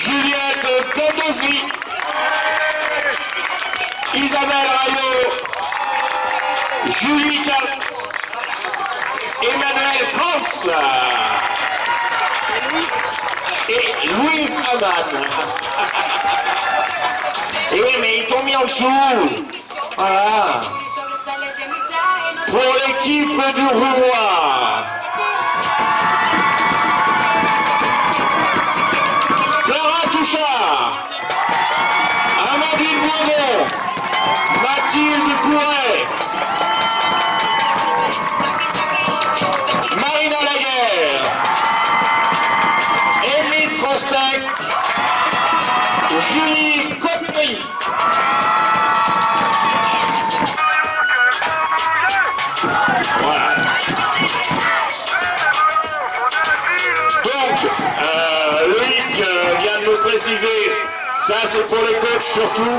Juliette Gondosi, Isabelle Rayot, Julie Cal, Emmanuel Kranz et Louise Aman. Et oui, mais ils t'ont mis en dessous. Voilà. Pour l'équipe du Roumois, Clara Touchard, Amandine Bourdon, Mathilde Couret, Marina Laguerre, Émile Prostec, Julie Coppery. Voilà. Donc, Loïc vient de nous préciser, ça c'est pour les coachs surtout.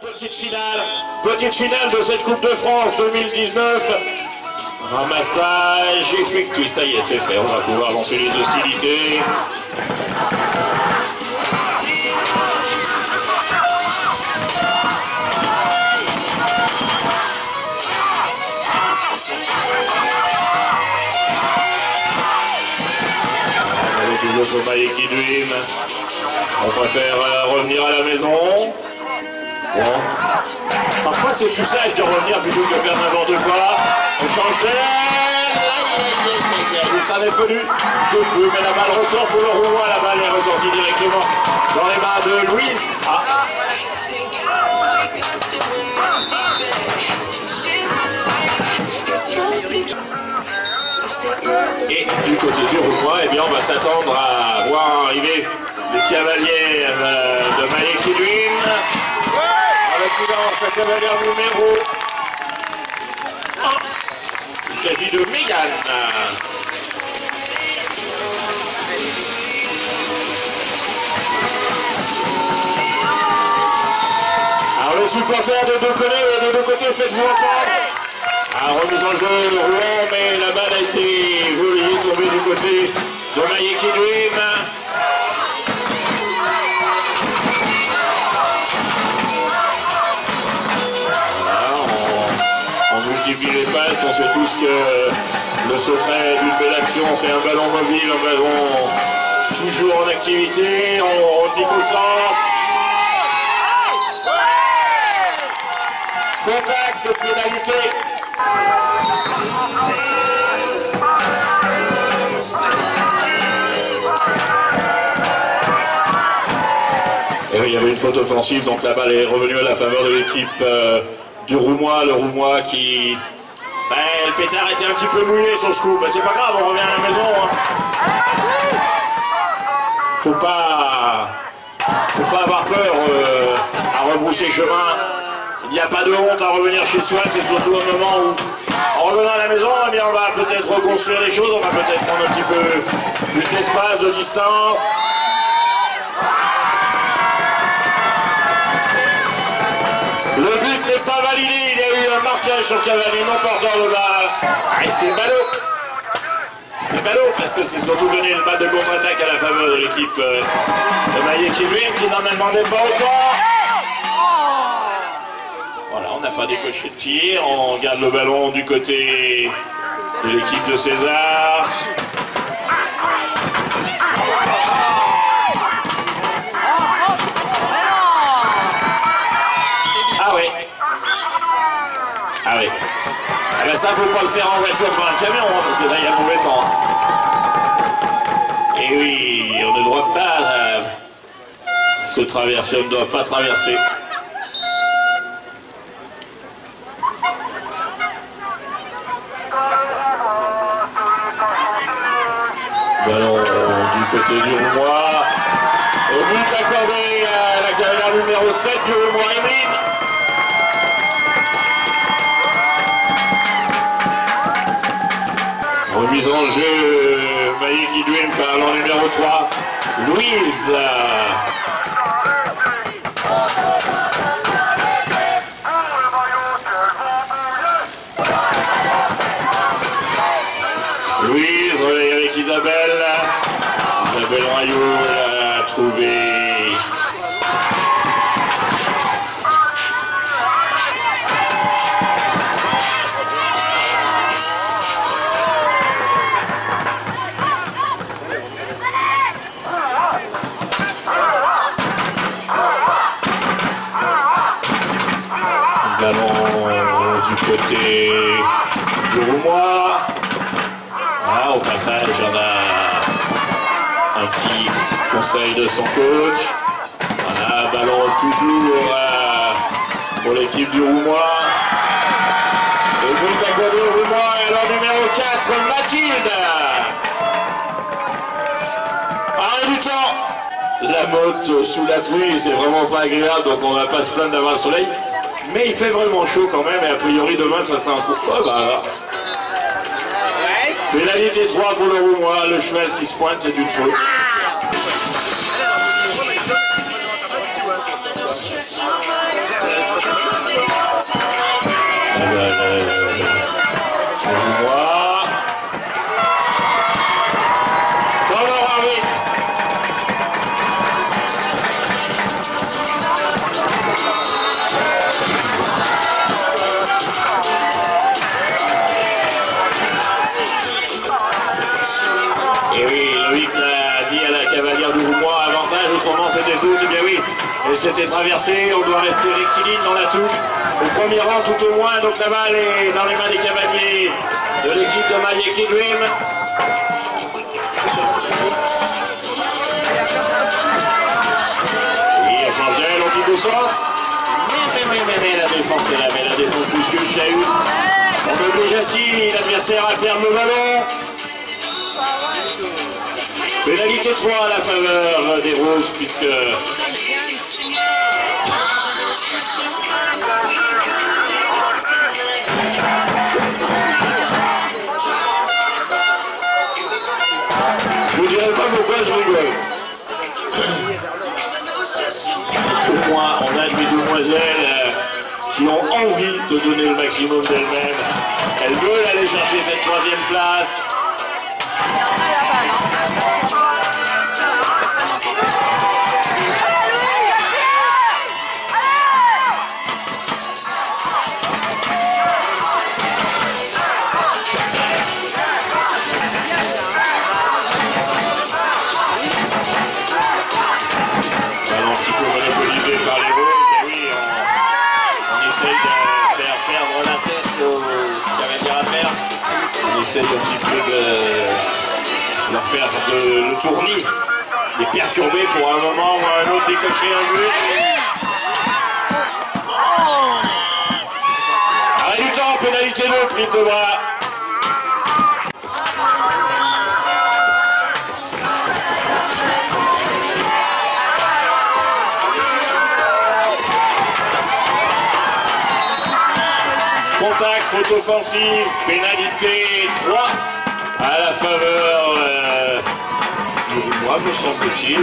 Loïc, dans la petite finale de cette Coupe de France 2019. Ramassage effectué, ça y est, c'est fait, on va pouvoir lancer les hostilités. Toujours sur Mayeki Dream. On préfère revenir à la maison. Bon. Parfois c'est plus sage de revenir plutôt que de faire n'importe quoi. On change d'air. Ça n'est pas du tout, mais la balle ressort pour le Roumois. La balle est ressortie directement dans les mains de Louise. Ah. Et du côté du Roumois, eh bien, on va s'attendre à voir arriver les cavaliers de Mayeki Dream. Avec la cavalière numéro 1. Il s'agit de Mégane. Alors les supporters des deux côtés, faites-vous entendre. Remise en jeu de Rouen, mais la balle a été volée, tombée du côté de Mayeki Dream. On multiplie les passes, on sait tous que le secret d'une belle action, c'est un ballon mobile, un ballon toujours en activité, on dit qu'au centre. Contact, pénalité. Et oui, il y avait une faute offensive, donc la balle est revenue à la faveur de l'équipe du Roumois. Le Roumois qui... le pétard était un petit peu mouillé sur ce coup. C'est pas grave, on revient à la maison. Hein. Faut pas avoir peur à rebrousser chemin. Il n'y a pas de honte à revenir chez soi, c'est surtout un moment où, en revenant à la maison, eh bien, on va peut-être reconstruire les choses, on va peut-être prendre un petit peu plus d'espace, de distance. Le but n'est pas validé, il y a eu un marquage sur Cavalier, non porteur de balle. Et c'est ballot. C'est ballot parce que c'est surtout donné une balle de contre-attaque à la faveur de l'équipe de Mayeki Dream qui n'en a demandé pas autant. Voilà, on n'a pas décoché de tir, on garde le ballon du côté de l'équipe de César. Ah oui. Ah oui. Ah ben ça, faut pas le faire en voiture devant un camion, hein, parce que là, il y a le mauvais temps. Et oui, on ne doit pas se traverser, on ne doit pas traverser. Ballon du côté du Roumois. Au but accordé à la cavalière numéro 7 du Roumois, Emeline. Remise en jeu, Mayeki Dream par l'an numéro 3, Louise. Louise, relais avec Isabelle. Isabelle Rayot, la retrouver ballon du côté du Roumois. Voilà, au passage, on a un petit conseil de son coach. Voilà, ballon toujours pour l'équipe du Roumois. Le but accordé au Roumois et alors numéro 4, Mathilde. Arrêt du temps. La motte sous la pluie, c'est vraiment pas agréable, donc on va pas se plaindre d'avoir le soleil. Mais il fait vraiment chaud quand même, et a priori demain ça sera un coup. Oh bah, pénalité 3 pour le Roumois, le cheval qui se pointe, c'est une faute. Le Roumois. Corner arbitre. Et oui, Loïc l'a dit à la cavalière du Roumois, avantage, autrement c'était foot, et bien oui, et c'était traversé, on doit rester rectiligne dans la touche, au premier rang tout au moins, donc la balle est dans les mains des cavaliers de l'équipe de Mayeki Dream. Oui, on change d'aile, on dit au centre, mais la défense est là, mais la défense bouscule, chahut, on oblige ainsi l'adversaire à perdre le ballon. Pénalité 3 à la faveur des Roses, puisque... Je vous dirai pas pourquoi je rigole. Au moins, on a des demoiselles qui ont envie de donner le maximum d'elles-mêmes. Elles veulent aller chercher cette 3e place. Ballon un petit peu monopolisé par les Roses, mais oui, on essaye de faire perdre la tête aux cavaliers adverses. On essaye un petit peu de leur faire le tournis, les perturber pour un moment ou un autre décocher un but. Arrêt du temps, pénalité 2, prise de bras. Contact, faute offensive, pénalité 3 à la faveur du Roumois, me semble-t-il.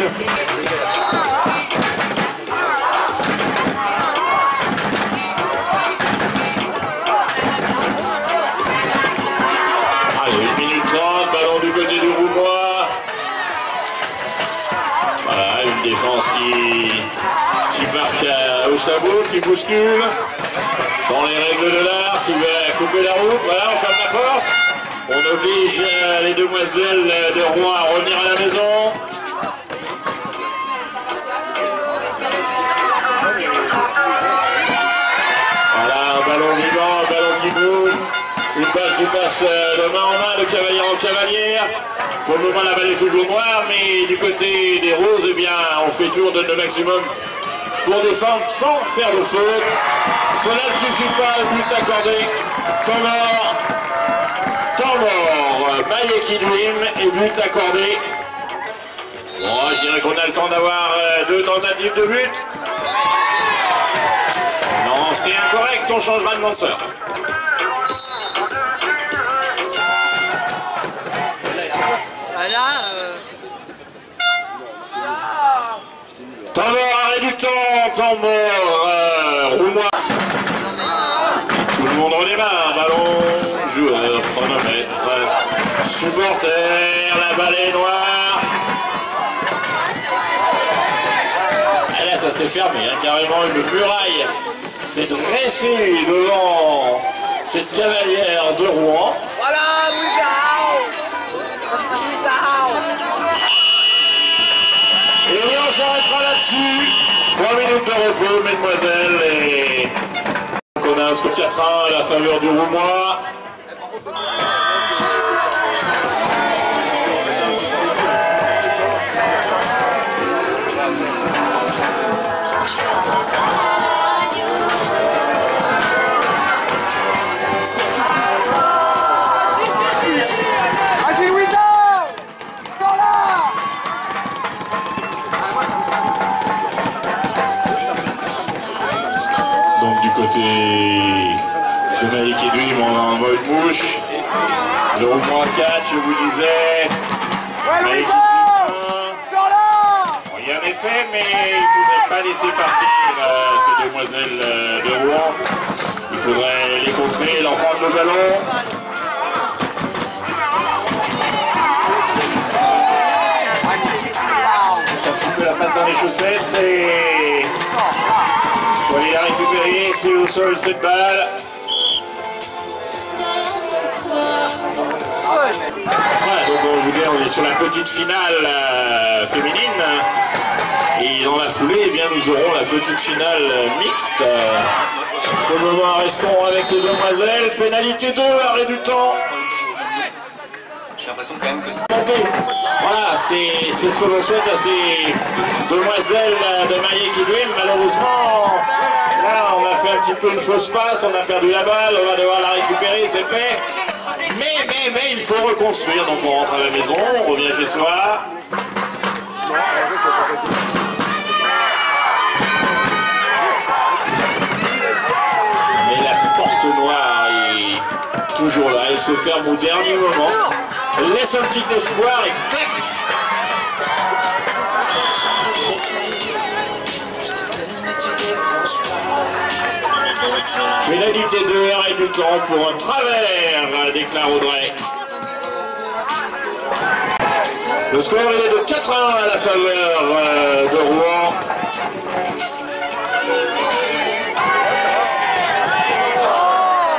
Allez, 1 minute 30, ballon du côté du Roumois. Voilà, une défense qui marque au sabot, qui bouscule. Dans les règles de l'art, qui va couper la route, voilà, on ferme la porte. On oblige les demoiselles de Rouen à revenir à la maison. Voilà, un ballon vivant, un ballon qui bouge. Une balle qui passe de main en main, de cavalière en cavalière. Pour le moment, la balle est toujours noire, mais du côté des Roses, eh bien, on fait tour de le maximum pour défendre sans faire de faute. Cela ne suffit pas, le but accordé. Temps mort, Mayeki Dream et but accordé. Bon, je dirais qu'on a le temps d'avoir 2 tentatives de but. Non, c'est incorrect, on changera de lanceur. Temps mort, arrêt du temps mort, Roumois. Tout le monde redémarre, ballon, joueur, chronomètre, supporter, la balle est noire. ça s'est fermé, hein, carrément une muraille s'est dressée devant cette cavalière de Rouen. Voilà, Et bien on s'arrêtera là-dessus. 3 minutes de repos, mesdemoiselles, et donc on a un score 4-1 à la faveur du Roumois. Donc du côté de Malik Edwin, on envoie une mouche. Le Roumois 4, je vous disais. Malik Edwin 1. Il y a un effet, mais il ne faudrait pas laisser partir ces demoiselles de Rouen. Il faudrait les contrer, leur prendre le ballon. C'est un petit peu la passe dans les chaussettes et il faut aller la récupérer, c'est au sol cette balle. Voilà, donc on vous dit, on est sur la petite finale féminine et dans la foulée, eh bien, nous aurons la petite finale mixte. Pour le moment, restons avec les demoiselles. Pénalité 2, arrêt du temps. J'ai l'impression quand même que c'est... Voilà, c'est ce que l'on souhaite à ces demoiselles de Malik Edwin. Malheureusement, là, on a fait un petit peu une fausse passe, on a perdu la balle, on va devoir la récupérer, c'est fait. Mais il faut reconstruire, donc on rentre à la maison, on revient chez soi. Mais la porte noire est toujours là, elle se ferme au dernier moment. Elle laisse un petit espoir et clac. Pénalité de arrêt du temps pour un travers, déclare Audrey. Le score il est de 4-1 à la faveur de Rouen.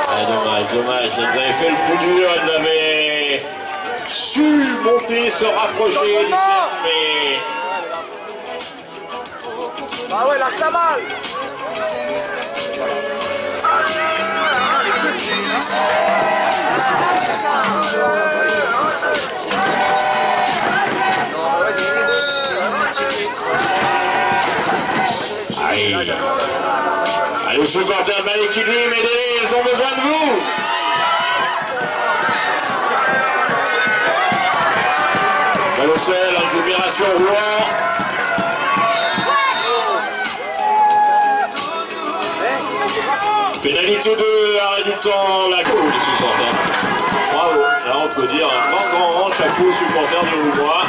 Ah, dommage. Elles avaient fait le coup dur, elles avaient su monter, se rapprocher du cercle, mais... Ah ouais, lâche la balle. Allez, supporters de Malik Edwin, aidez-les, elles ont besoin de vous. Balocel, récupération Rouen. Pénalité 2, arrêt du temps, la goal des supporters. Bravo, là on peut dire un grand chapeau aux supporters de Roumois.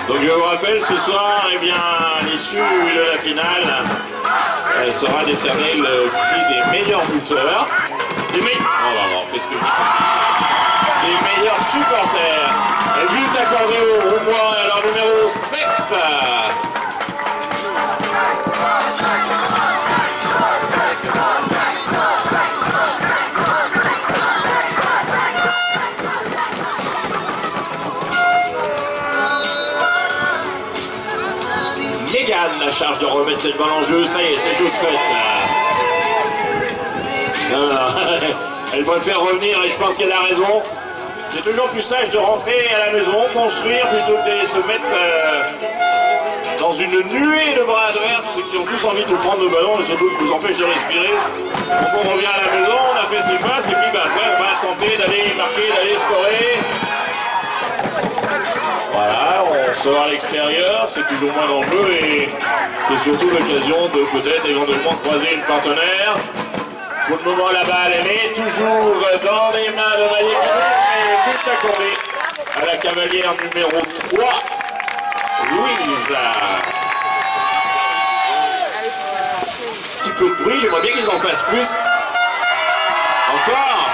Donc je vous rappelle, ce soir, eh bien, à l'issue de la finale, sera décerné le prix des meilleurs buteurs. Des meilleurs supporters. Et but accordé au Roumois, alors numéro 7. La charge de remettre cette balle en jeu, ça y est, c'est chose faite. Non. Elle préfère revenir et je pense qu'elle a raison. C'est toujours plus sage de rentrer à la maison, construire, plutôt que d'aller se mettre dans une nuée de bras adverses qui ont tous envie de prendre le ballon et surtout qui vous empêchent de respirer. Donc on revient à la maison, on a fait ses passes et puis après on va tenter d'aller marquer, d'aller scorer. Voilà, on sort à l'extérieur, c'est plus ou moins dangereux et c'est surtout l'occasion de peut-être éventuellement croiser une partenaire. Pour le moment, la balle, elle est toujours dans les mains de Malik Edwin, mais but accordé à la cavalière numéro 3, Louise. Un petit peu de bruit, j'aimerais bien qu'ils en fassent plus. Encore.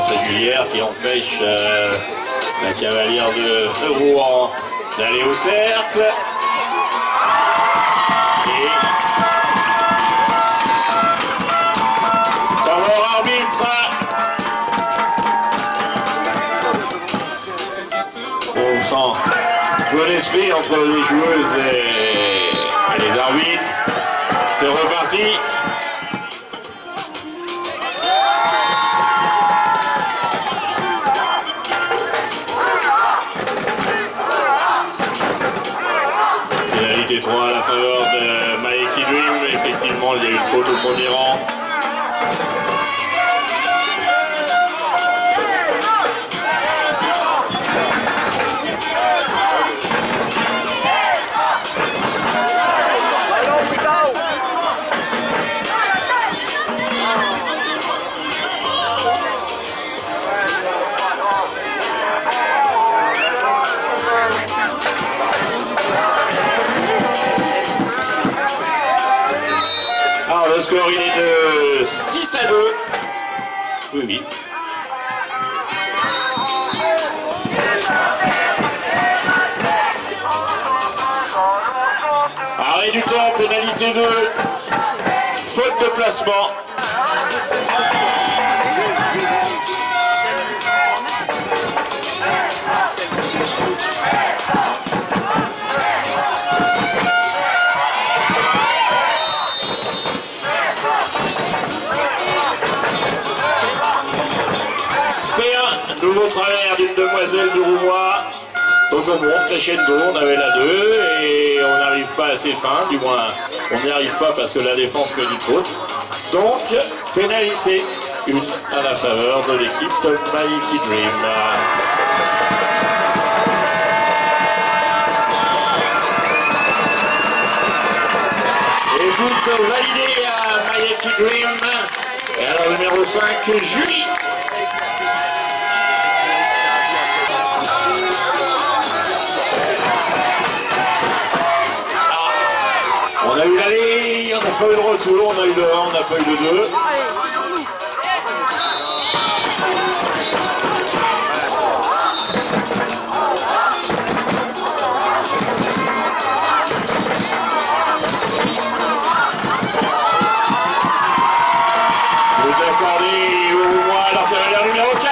distance régulière qui empêche la cavalière de Rouen d'aller au cercle. Et temps mort arbitre. On sent bon esprit entre les joueuses et les arbitres. C'est reparti. Pénalité 3 à la faveur de Maeki Dream. Effectivement, il y a eu une faute au premier rang. Alors le score il est de 6 à 2. Oui, oui. Arrêt du temps, pénalité 2. Faute de placement. P1, nouveau travers d'une demoiselle du Roumois. Donc on monte crescendo, on avait la 2 et on n'arrive pas assez fin, du moins on n'y arrive pas parce que la défense fait du faute. Donc pénalité 1 à la faveur de l'équipe de Maeki Dream. Et but validé à Maeki Dream. Et alors numéro 5, Julie. On a eu l'aller, on n'a pas eu le retour, on a eu le 1, on n'a pas eu le 2. Vous accordez au Roumois alors qu'il y avait la numéro 4.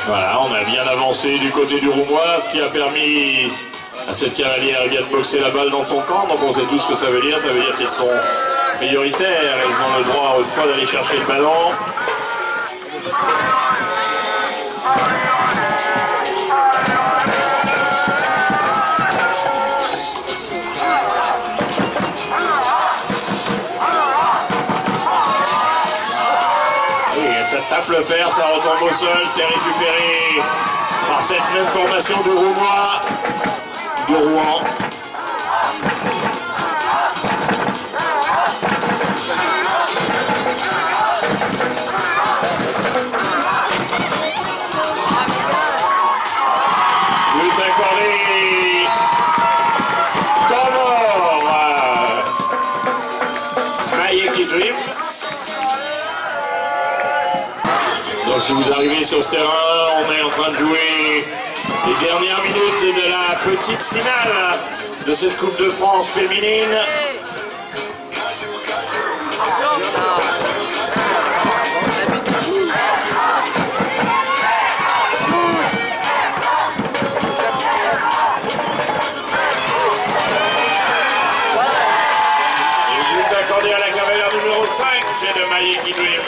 Voilà, on a bien avancé du côté du Roumois, ce qui a permis à cette cavalière de boxer la balle dans son camp. Donc on sait tout ce que ça veut dire qu'elles sont prioritaires, elles ont le droit autrefois d'aller chercher le ballon. Ça tape le fer, ça retombe au sol, c'est récupéré par cette même formation de Roumois, de Rouen. But accordé, temps mort, Maeki Dream. Donc si vous arrivez sur ce terrain, on est en train de jouer les dernières minutes de la petite finale de cette Coupe de France féminine. Et le but accordé à la cavalière numéro 5, c'est de Maeki Dream.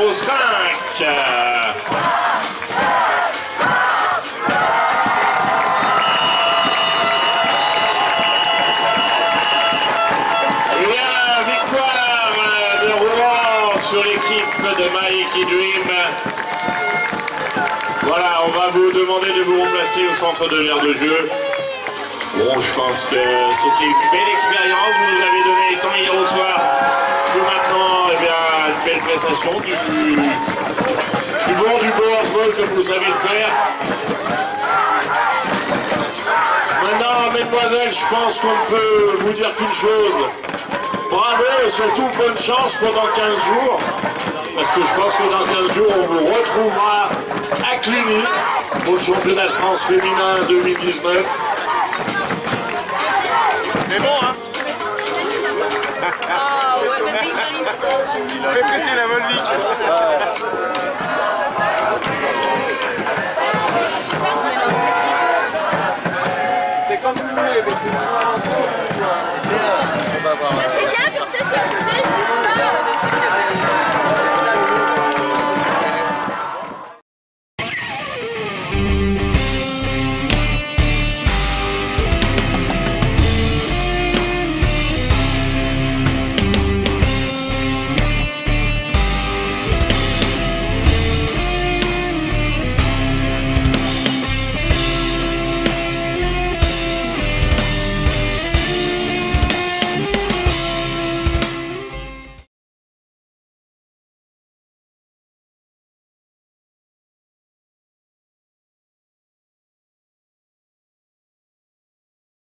numéro 5. Sur l'équipe de Mikey Dream. Voilà, on va vous demander de vous remplacer au centre de l'aire de jeu. Bon, je pense que c'était une belle expérience, vous nous avez donné tant hier au soir que maintenant, eh bien, une belle prestation, du beau handball comme vous savez le faire. Maintenant, mesdemoiselles, je pense qu'on ne peut vous dire qu'une chose. Bravo et surtout bonne chance pendant 15 jours, parce que je pense que dans 15 jours on vous retrouvera à Cluny au championnat de France féminin 2019. C'est bon, hein? Ah ouais, mais fais péter la Volvic.